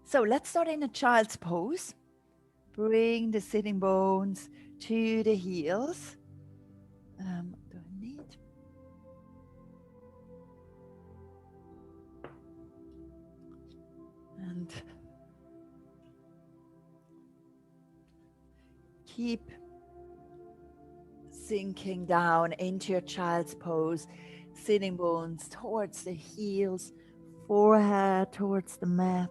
So let's start in a child's pose. Bring the sitting bones to the heels. Do I need? And keep sinking down into your child's pose. Sitting bones towards the heels, forehead towards the mat.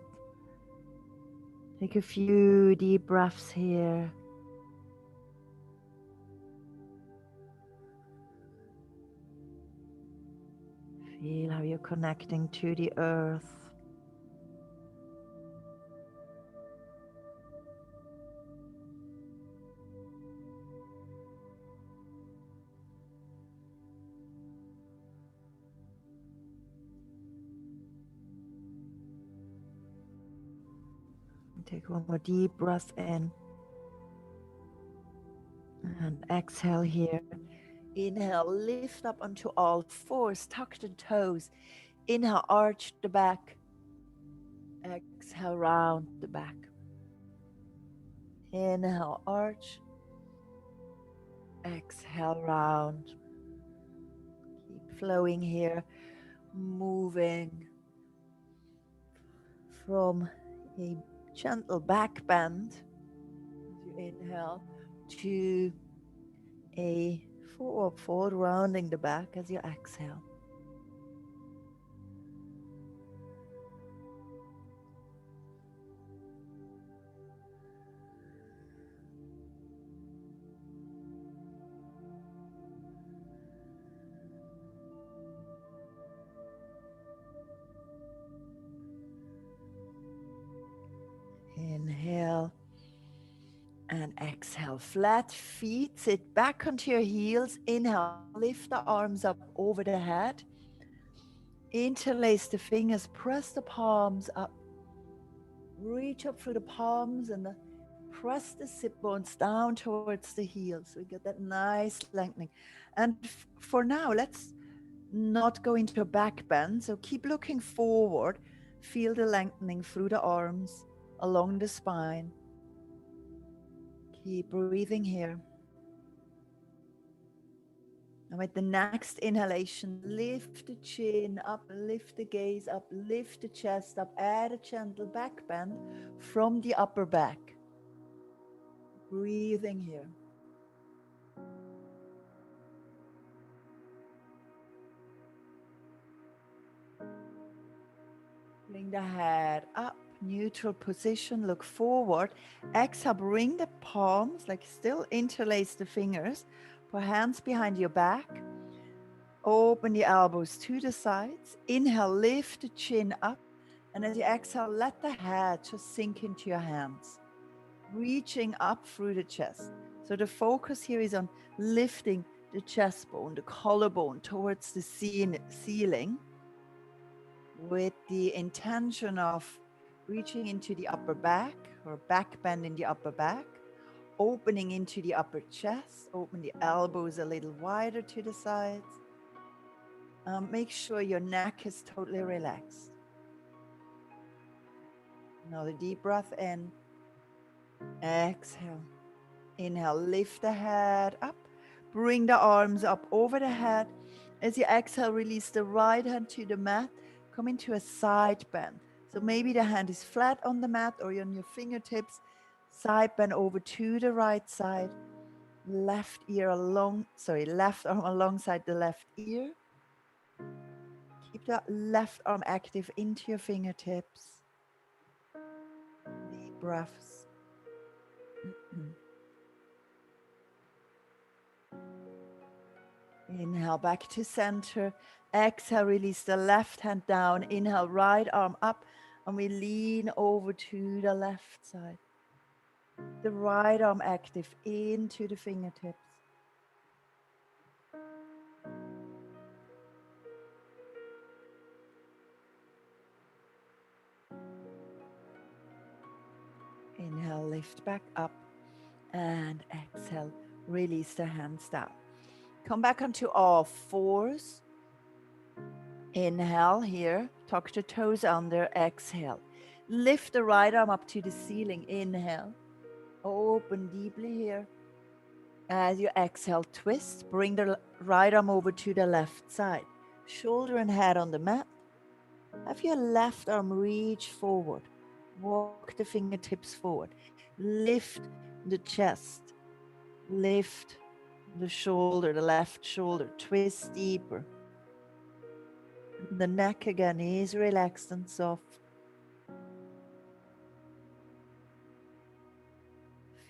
Take a few deep breaths here. Feel how you're connecting to the earth. Take one more deep breath in. And exhale here. Inhale, lift up onto all fours, tuck the toes. Inhale, arch the back. Exhale, round the back. Inhale, arch. Exhale, round. Keep flowing here, moving from a gentle back bend as you inhale to a forward fold, rounding the back as you exhale. Inhale and exhale. Flat feet, sit back onto your heels. Inhale, lift the arms up over the head. Interlace the fingers, press the palms up. Reach up through the palms and press the sit bones down towards the heels. So we get that nice lengthening. And for now, let's not go into a back bend. So keep looking forward. Feel the lengthening through the arms, along the spine. Keep breathing here. And with the next inhalation, lift the chin up, lift the gaze up, lift the chest up, add a gentle back bend from the upper back. Breathing here. Bring the head up, neutral position, look forward. Exhale, bring the palms, like still interlace the fingers. Put hands behind your back. Open the elbows to the sides. Inhale, lift the chin up. And as you exhale, let the head just sink into your hands. Reaching up through the chest. So the focus here is on lifting the chest bone, the collarbone towards the ceiling, with the intention of reaching into the upper back or back bend in the upper back, opening into the upper chest, open the elbows a little wider to the sides. Make sure your neck is totally relaxed. Another deep breath in. Exhale. Inhale, lift the head up. Bring the arms up over the head. As you exhale, release the right hand to the mat. Come into a side bend. So maybe the hand is flat on the mat or on your fingertips. Side bend over to the right side. Left arm alongside the left ear. Keep the left arm active into your fingertips. Deep breaths. Inhale back to center. Exhale, release the left hand down. Inhale, right arm up. And we lean over to the left side. The right arm active into the fingertips. Inhale, lift back up. And exhale, release the hands down. Come back onto all fours. Inhale here, tuck the toes under, exhale. Lift the right arm up to the ceiling. Inhale. Open deeply here. As you exhale, twist. Bring the right arm over to the left side. Shoulder and head on the mat. Have your left arm reach forward. Walk the fingertips forward. Lift the chest. Lift the shoulder, the left shoulder. Twist deeper. The neck again is relaxed and soft.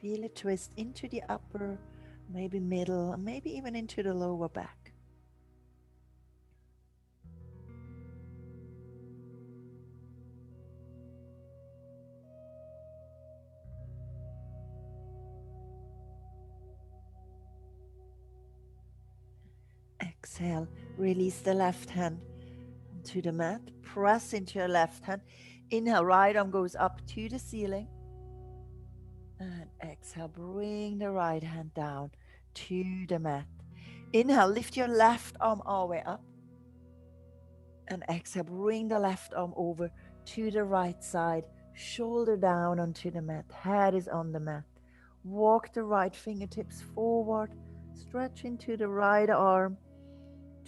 Feel a twist into the upper, maybe middle, and maybe even into the lower back. Exhale, release the left hand to the mat. Press into your left hand. Inhale, right arm goes up to the ceiling. And exhale, bring the right hand down to the mat. Inhale, lift your left arm all the way up. And exhale, bring the left arm over to the right side. Shoulder down onto the mat. Head is on the mat. Walk the right fingertips forward. Stretch into the right arm.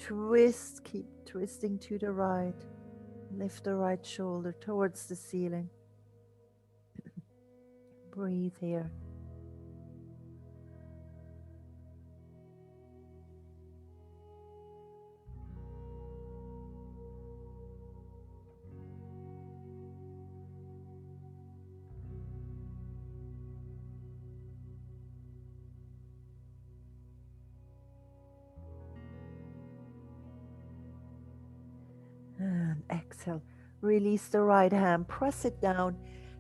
Twist, keep twisting to the right. Lift the right shoulder towards the ceiling. Breathe here. And exhale. Release the right hand. Press it down.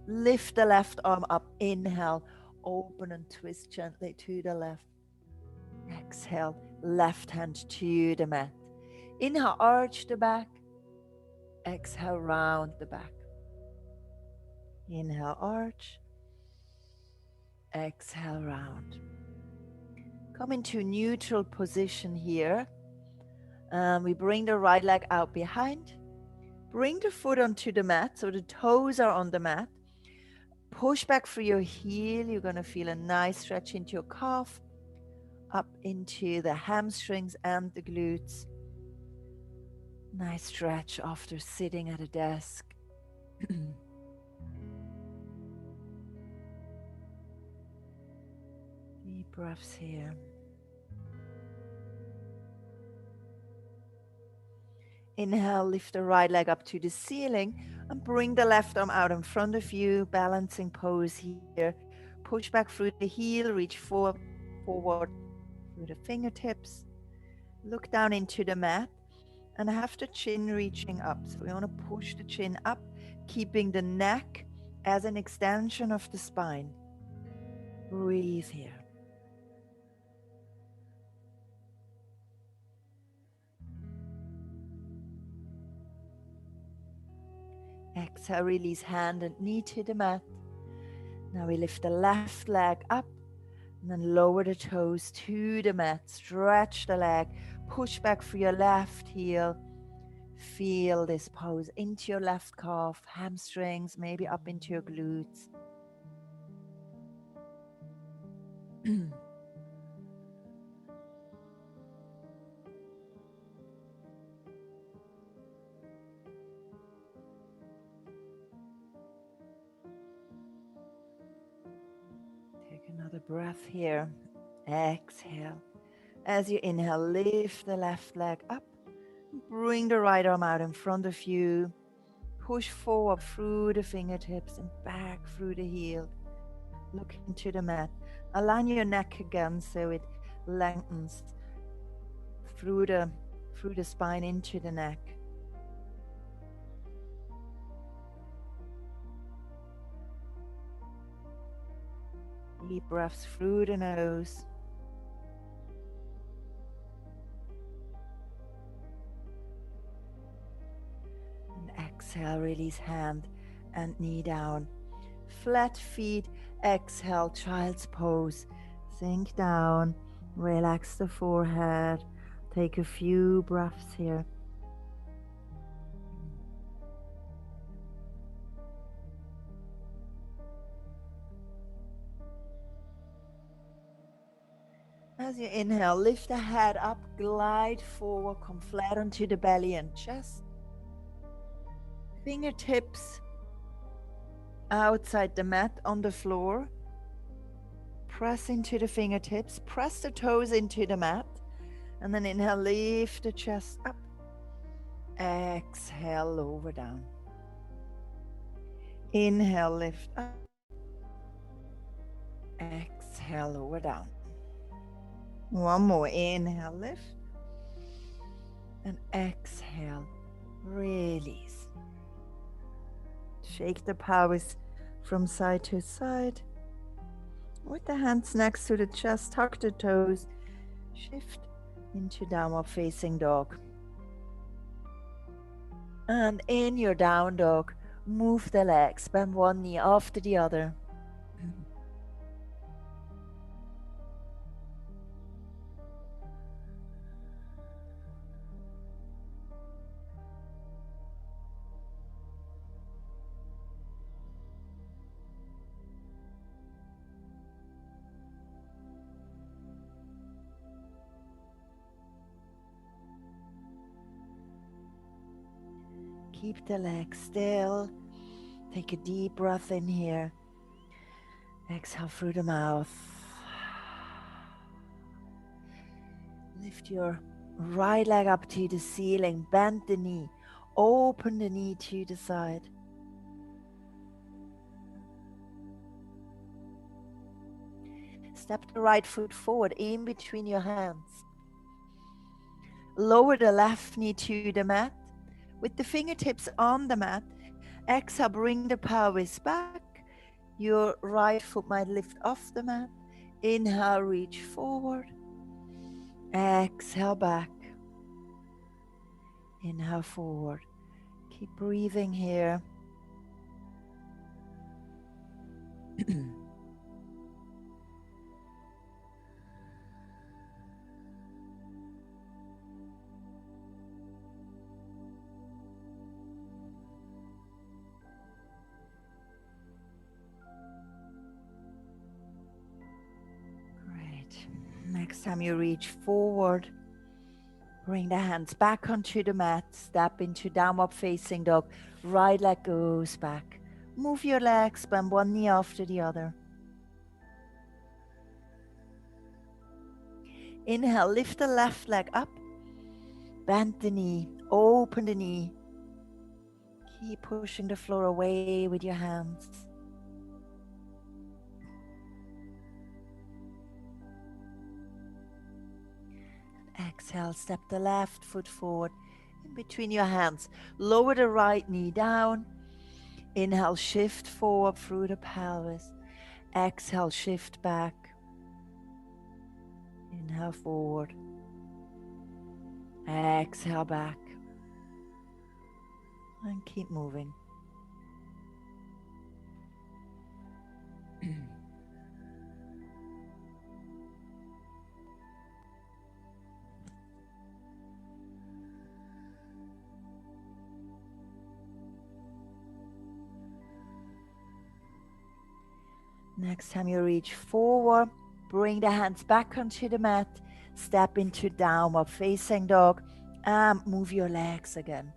Lift the left arm up. Inhale. Open and twist gently to the left. Exhale. Left hand to the mat. Inhale. Arch the back. Exhale. Round the back. Inhale. Arch. Exhale. Round. Come into neutral position here. We bring the right leg out behind. Bring the foot onto the mat, so the toes are on the mat. Push back through your heel. You're going to feel a nice stretch into your calf, up into the hamstrings and the glutes. Nice stretch after sitting at a desk. Deep breaths here. Inhale, lift the right leg up to the ceiling and bring the left arm out in front of you, balancing pose here. Push back through the heel, reach forward through the fingertips. Look down into the mat and have the chin reaching up. So we want to push the chin up, keeping the neck as an extension of the spine. Breathe here. Exhale, release hand and knee to the mat. Now we lift the left leg up and then lower the toes to the mat. Stretch the leg, push back for your left heel. Feel this pose into your left calf, hamstrings, maybe up into your glutes. Take another breath here. Exhale. As you inhale, lift the left leg up. Bring the right arm out in front of you. Push forward through the fingertips and back through the heel. Look into the mat. Align your neck again so it lengthens through the spine into the neck. Deep breaths through the nose. And exhale, release hand and knee down. Flat feet, exhale, child's pose. Sink down, relax the forehead. Take a few breaths here. As you inhale, lift the head up, glide forward, come flat onto the belly and chest. Fingertips outside the mat on the floor. Press into the fingertips, press the toes into the mat, and then inhale, lift the chest up. Exhale, lower down. Inhale, lift up. Exhale, lower down. One more. Inhale, lift. And exhale, release. Shake the pelvis from side to side. With the hands next to the chest, tuck the toes. Shift into downward facing dog. And in your down dog, move the legs, bend one knee after the other. Keep the legs still. Take a deep breath in here. Exhale through the mouth. Lift your right leg up to the ceiling. Bend the knee. Open the knee to the side. Step the right foot forward in between your hands. Lower the left knee to the mat. With the fingertips on the mat, exhale, bring the pelvis back. Your right foot might lift off the mat. Inhale, reach forward. Exhale, back. Inhale, forward. Keep breathing here. Next time you reach forward, bring the hands back onto the mat, step into downward facing dog, right leg goes back. Move your legs, bend one knee after the other. Inhale, lift the left leg up, bend the knee, open the knee. Keep pushing the floor away with your hands. Exhale, step the left foot forward in between your hands. Lower the right knee down. Inhale, shift forward through the pelvis. Exhale, shift back. Inhale, forward. Exhale, back. And keep moving. Next time you reach forward, bring the hands back onto the mat, step into downward facing dog, and move your legs again.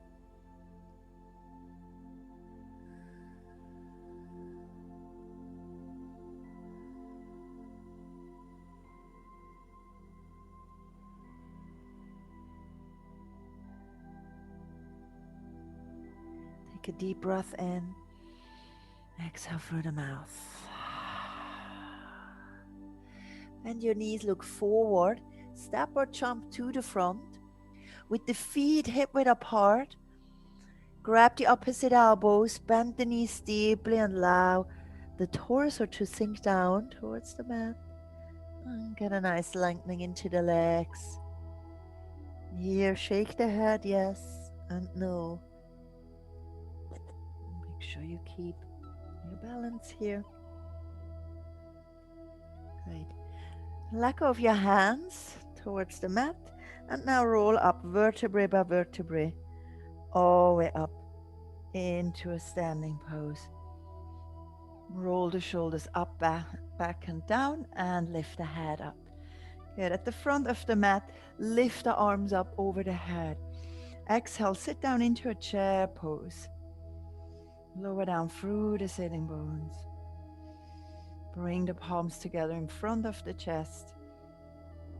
Take a deep breath in, exhale through the mouth. And your knees look forward, step or jump to the front. With the feet hip-width apart, grab the opposite elbows, bend the knees deeply and allow the torso to sink down towards the mat. And get a nice lengthening into the legs. Here, shake the head, yes and no. Make sure you keep your balance here. Great. Let go of your hands towards the mat and now roll up vertebrae by vertebrae all the way up into a standing pose. Roll the shoulders up, back and down and lift the head up. Good. At the front of the mat, lift the arms up over the head. Exhale, sit down into a chair pose. Lower down through the sitting bones. Bring the palms together in front of the chest.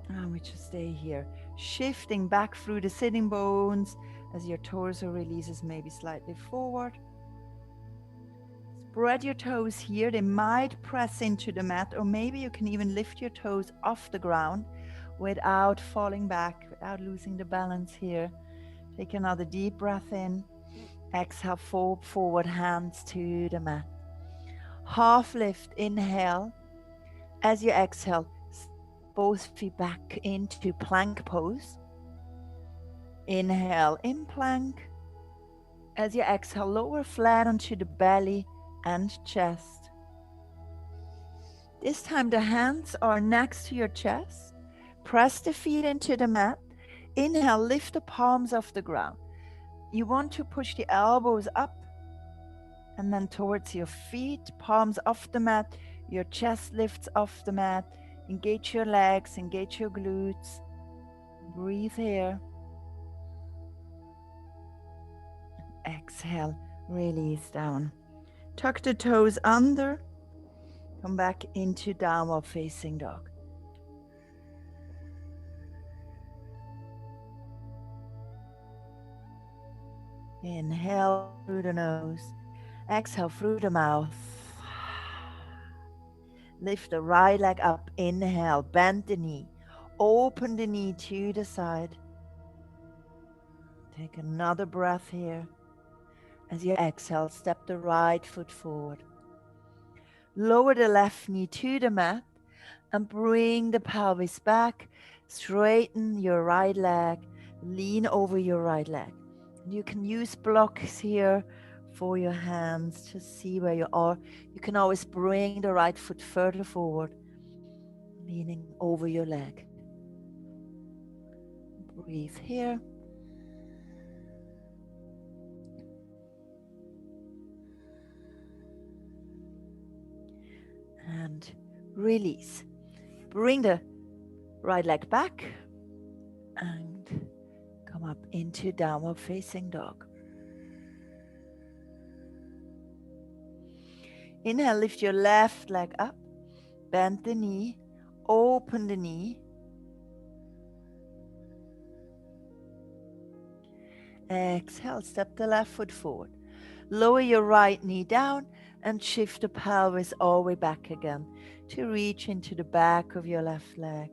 And we just stay here, shifting back through the sitting bones as your torso releases maybe slightly forward. Spread your toes here. They might press into the mat, or maybe you can even lift your toes off the ground without falling back, without losing the balance here. Take another deep breath in. Exhale, fold forward, hands to the mat. Half lift, inhale. As you exhale, step both feet back into plank pose. Inhale, in plank. As you exhale, lower flat onto the belly and chest. This time the hands are next to your chest. Press the feet into the mat. Inhale, lift the palms off the ground. You want to push the elbows up and then towards your feet, palms off the mat. Your chest lifts off the mat. Engage your legs, engage your glutes. Breathe here. Exhale, release down. Tuck the toes under. Come back into downward facing dog. Inhale through the nose. Exhale through the mouth. Lift the right leg up. Inhale, bend the knee. Open the knee to the side. Take another breath here. As you exhale, step the right foot forward. Lower the left knee to the mat and bring the pelvis back. Straighten your right leg. Lean over your right leg. You can use blocks here for your hands to see where you are. You can always bring the right foot further forward, leaning over your leg. Breathe here. And release. Bring the right leg back and come up into downward facing dog. Inhale, lift your left leg up, bend the knee, open the knee. Exhale, step the left foot forward. Lower your right knee down and shift the pelvis all the way back again to reach into the back of your left leg.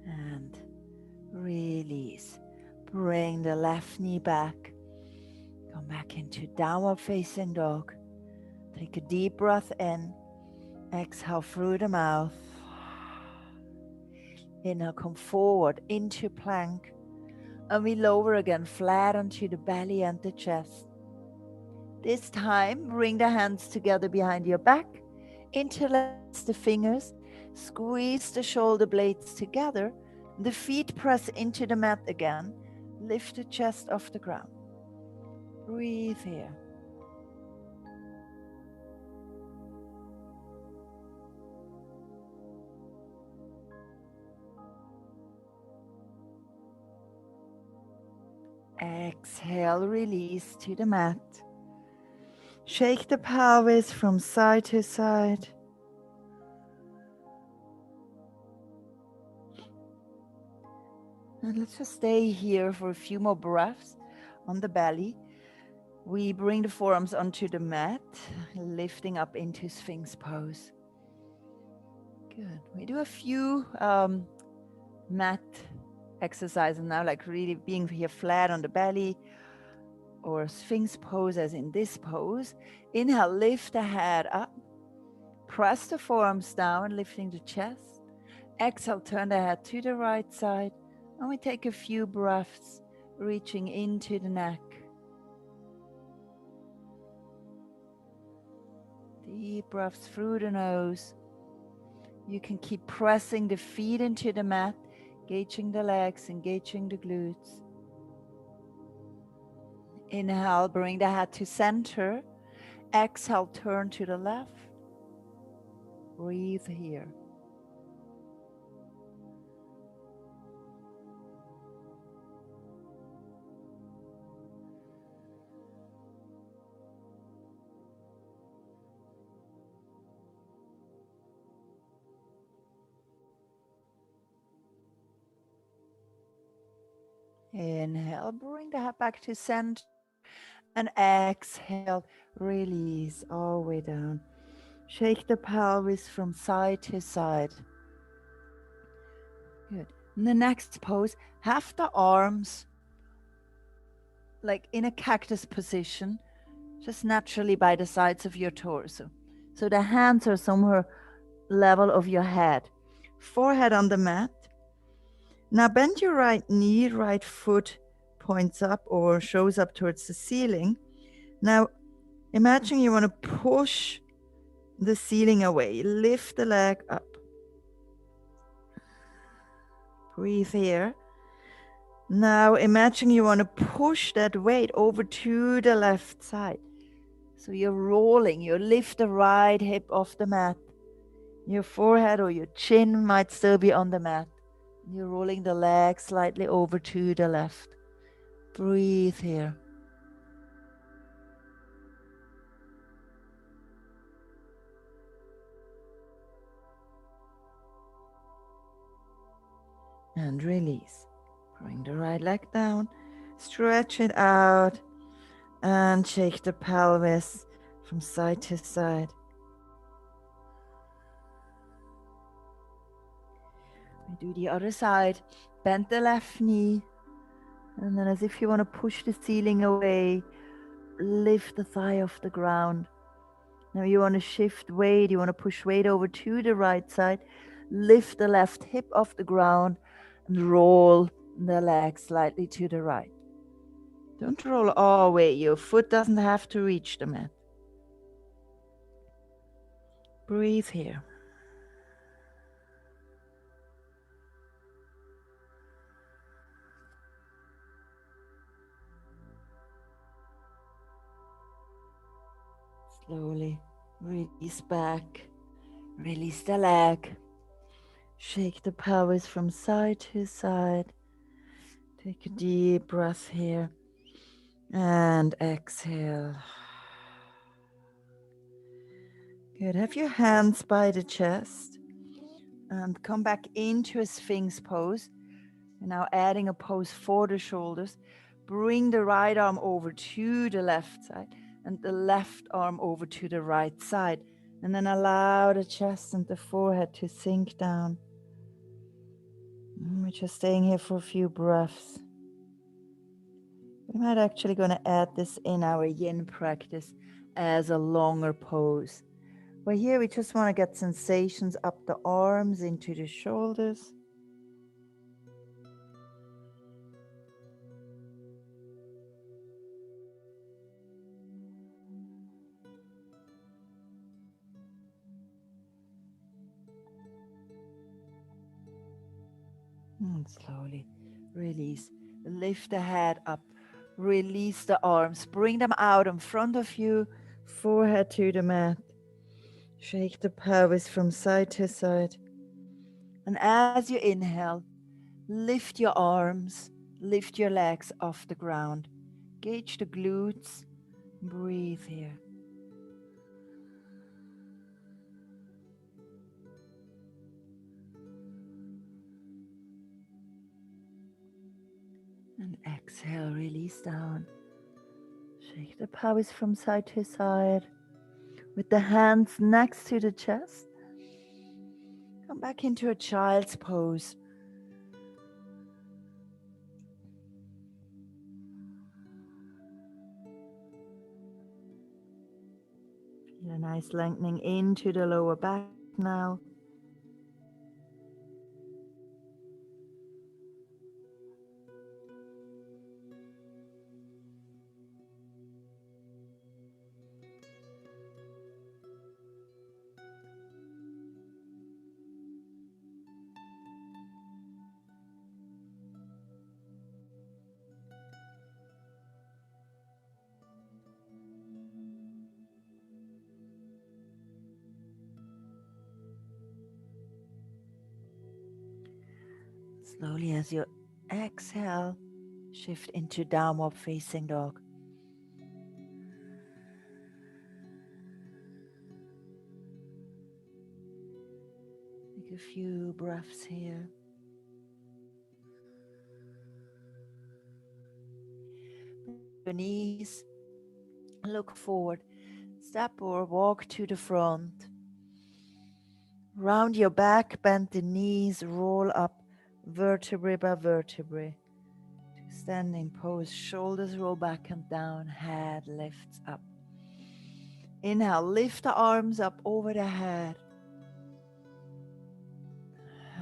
And release. Bring the left knee back. Come back into downward facing dog. Take a deep breath in. Exhale through the mouth. Inhale, come forward into plank. And we lower again, flat onto the belly and the chest. This time, bring the hands together behind your back. Interlace the fingers. Squeeze the shoulder blades together. The feet press into the mat again. Lift the chest off the ground. Breathe here. Exhale, release to the mat. Shake the pelvis from side to side. And let's just stay here for a few more breaths on the belly. We bring the forearms onto the mat, lifting up into Sphinx pose. Good. We do a few mat exercises now, like really being here flat on the belly, or Sphinx pose as in this pose. Inhale, lift the head up. Press the forearms down, lifting the chest. Exhale, turn the head to the right side. And we take a few breaths, reaching into the neck. Deep breaths through the nose. You can keep pressing the feet into the mat, engaging the legs, engaging the glutes. Inhale, bring the head to center. Exhale, turn to the left. Breathe here. Inhale, bring the head back to center. And exhale, release all the way down. Shake the pelvis from side to side. Good. In the next pose, have the arms like in a cactus position, just naturally by the sides of your torso. So the hands are somewhere level of your head. Forehead on the mat. Now bend your right knee, right foot points up or shows up towards the ceiling. Now imagine you want to push the ceiling away. Lift the leg up. Breathe here. Now imagine you want to push that weight over to the left side. So you're rolling, you lift the right hip off the mat. Your forehead or your chin might still be on the mat. You're rolling the leg slightly over to the left. Breathe here. And release. Bring the right leg down. Stretch it out. And shake the pelvis from side to side. We do the other side. Bend the left knee. And then as if you want to push the ceiling away, lift the thigh off the ground. Now you want to shift weight. You want to push weight over to the right side. Lift the left hip off the ground and roll the leg slightly to the right. Don't roll all the way. Your foot doesn't have to reach the mat. Breathe here. Slowly release back. Release the leg. Shake the pelvis from side to side. Take a deep breath here. And exhale. Good. Have your hands by the chest. And come back into a Sphinx pose. And now adding a pose for the shoulders. Bring the right arm over to the left side. And the left arm over to the right side. And then allow the chest and the forehead to sink down. We're just staying here for a few breaths. We might actually going to add this in our yin practice as a longer pose. But here we just want to get sensations up the arms into the shoulders. And slowly release. Lift the head up. Release the arms. Bring them out in front of you. Forehead to the mat. Shake the pelvis from side to side. And as you inhale, lift your arms. Lift your legs off the ground. Gauge the glutes. Breathe here. And exhale, release down. Shake the pelvis from side to side. With the hands next to the chest. Come back into a child's pose. Feel a nice lengthening into the lower back now. Slowly as you exhale, shift into downward facing dog. Take a few breaths here. Bend your knees, look forward, step or walk to the front. Round your back, bend the knees, roll up vertebrae by vertebrae. To standing pose, shoulders roll back and down, head lifts up. Inhale, lift the arms up over the head.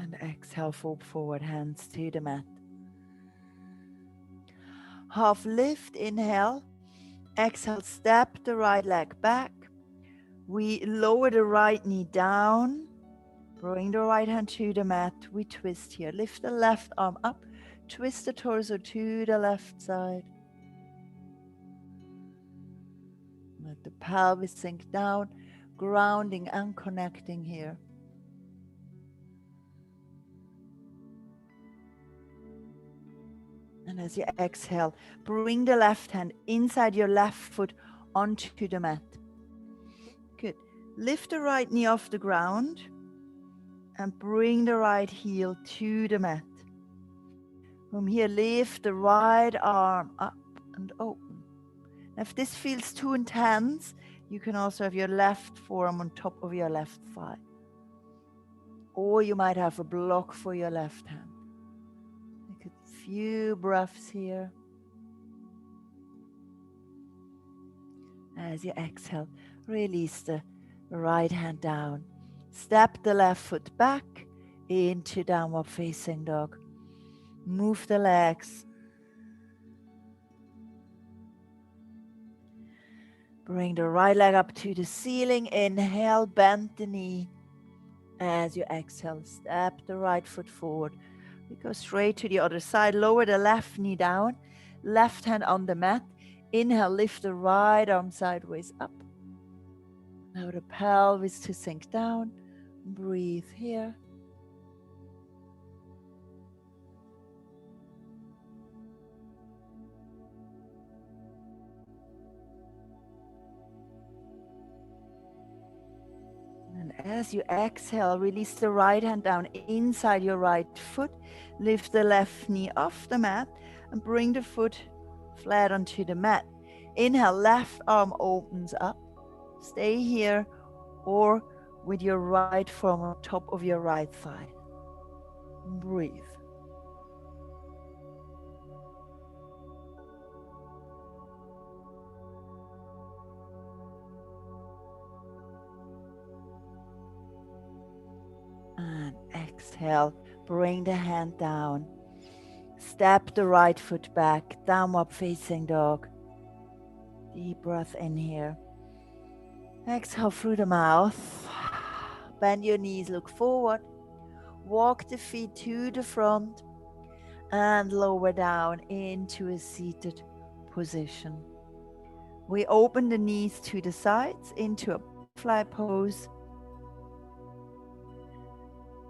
And exhale, fold forward, hands to the mat. Half lift, inhale. Exhale, step the right leg back. We lower the right knee down. Bring the right hand to the mat. We twist here. Lift the left arm up. Twist the torso to the left side. Let the pelvis sink down, grounding and connecting here. And as you exhale, bring the left hand inside your left foot onto the mat. Good. Lift the right knee off the ground and bring the right heel to the mat. From here, lift the right arm up and open. If this feels too intense, you can also have your left forearm on top of your left thigh. Or you might have a block for your left hand. Take a few breaths here. As you exhale, release the right hand down. Step the left foot back into downward facing dog. Move the legs. Bring the right leg up to the ceiling. Inhale, bend the knee. As you exhale, step the right foot forward. We go straight to the other side. Lower the left knee down. Left hand on the mat. Inhale, lift the right arm sideways up. Allow the pelvis to sink down. Breathe here. And as you exhale, release the right hand down inside your right foot. Lift the left knee off the mat and bring the foot flat onto the mat. Inhale, left arm opens up. Stay here or with your right forearm on top of your right thigh. Breathe. And exhale, bring the hand down. Step the right foot back, downward facing dog. Deep breath in here. Exhale through the mouth. Bend your knees, look forward. Walk the feet to the front and lower down into a seated position. We open the knees to the sides into a butterfly pose.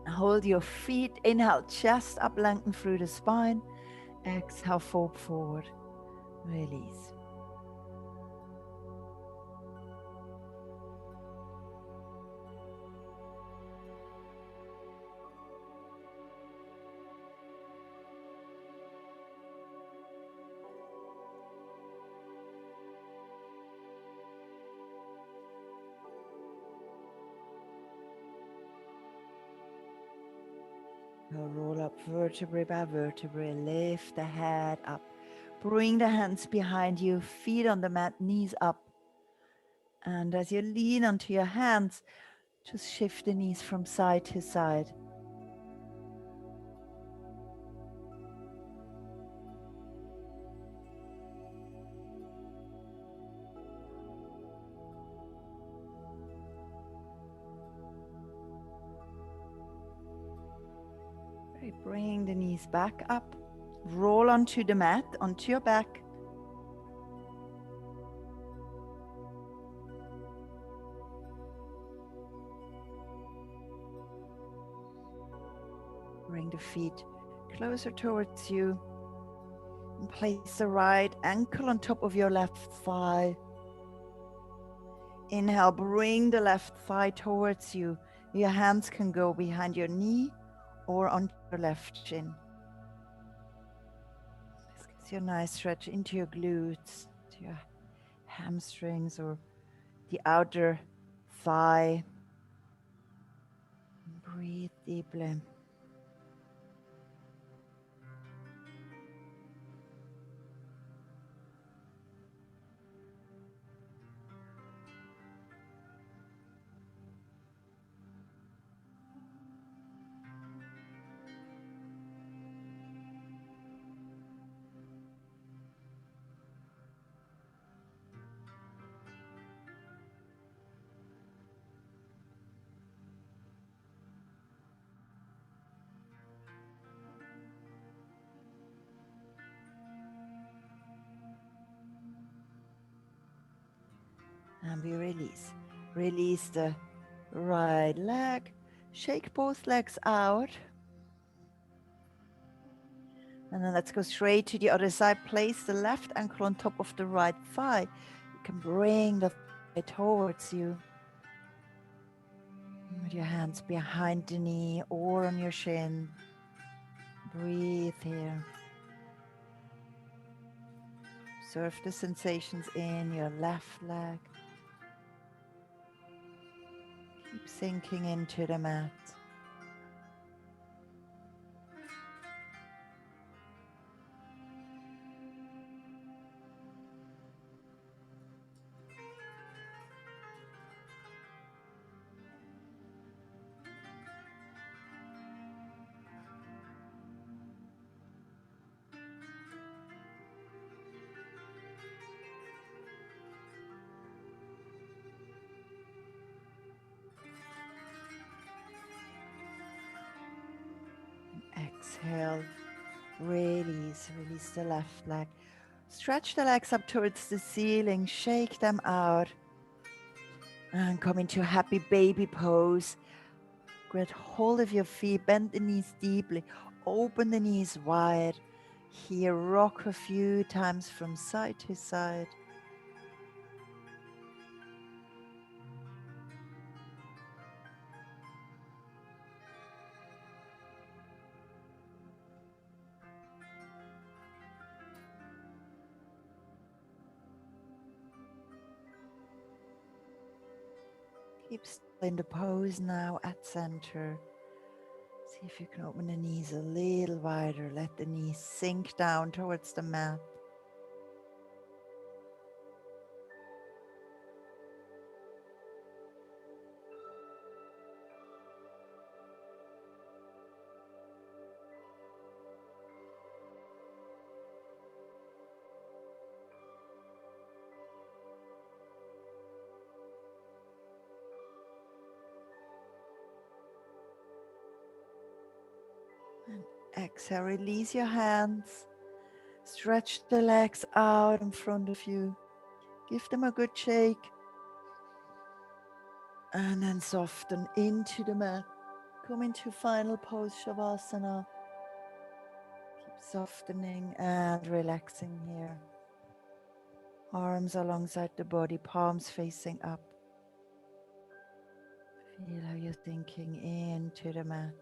Hold your feet, inhale, chest up, lengthen through the spine. Exhale, fold forward, release. Roll up vertebrae by vertebrae, lift the head up. Bring the hands behind you, feet on the mat, knees up. And as you lean onto your hands, just shift the knees from side to side. Bring the knees back up. Roll onto the mat, onto your back. Bring the feet closer towards you. And place the right ankle on top of your left thigh. Inhale, bring the left thigh towards you. Your hands can go behind your knee or on your left shin. This gives you a nice stretch into your glutes, to your hamstrings or the outer thigh. Breathe deeply. And we release. Release the right leg. Shake both legs out. And then let's go straight to the other side. Place the left ankle on top of the right thigh. You can bring the thigh towards you. With your hands behind the knee or on your shin. Breathe here. Observe the sensations in your left leg. Keep sinking into the mat. Exhale, release the left leg. Stretch the legs up towards the ceiling, shake them out. And come into a happy baby pose. Grab hold of your feet, bend the knees deeply, open the knees wide. Here, rock a few times from side to side. Keep still in the pose now at center. See if you can open the knees a little wider. Let the knees sink down towards the mat. And exhale, release your hands. Stretch the legs out in front of you. Give them a good shake. And then soften into the mat. Come into final pose, Shavasana. Keep softening and relaxing here. Arms alongside the body, palms facing up. Feel how you're sinking into the mat.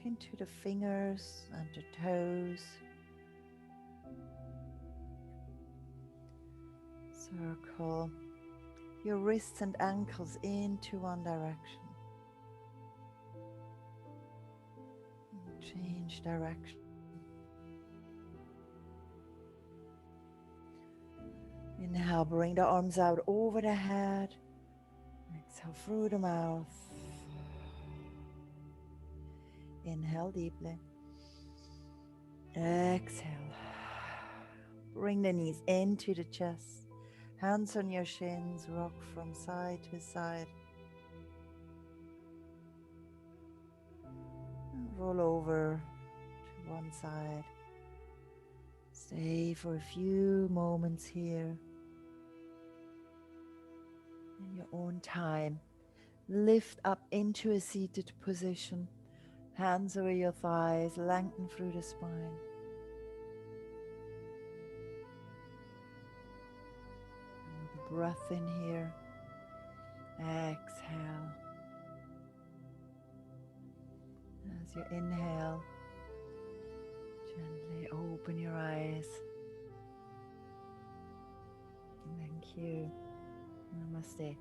into the fingers and the toes. Circle your wrists and ankles into one direction. Change direction. Inhale, bring the arms out over the head. Exhale through the mouth. Inhale deeply. Exhale. Bring the knees into the chest. Hands on your shins. Rock from side to side. Roll over to one side. Stay for a few moments here. In your own time. Lift up into a seated position. Hands over your thighs. Lengthen through the spine. Another breath in here. Exhale. As you inhale, gently open your eyes. Thank you. Namaste.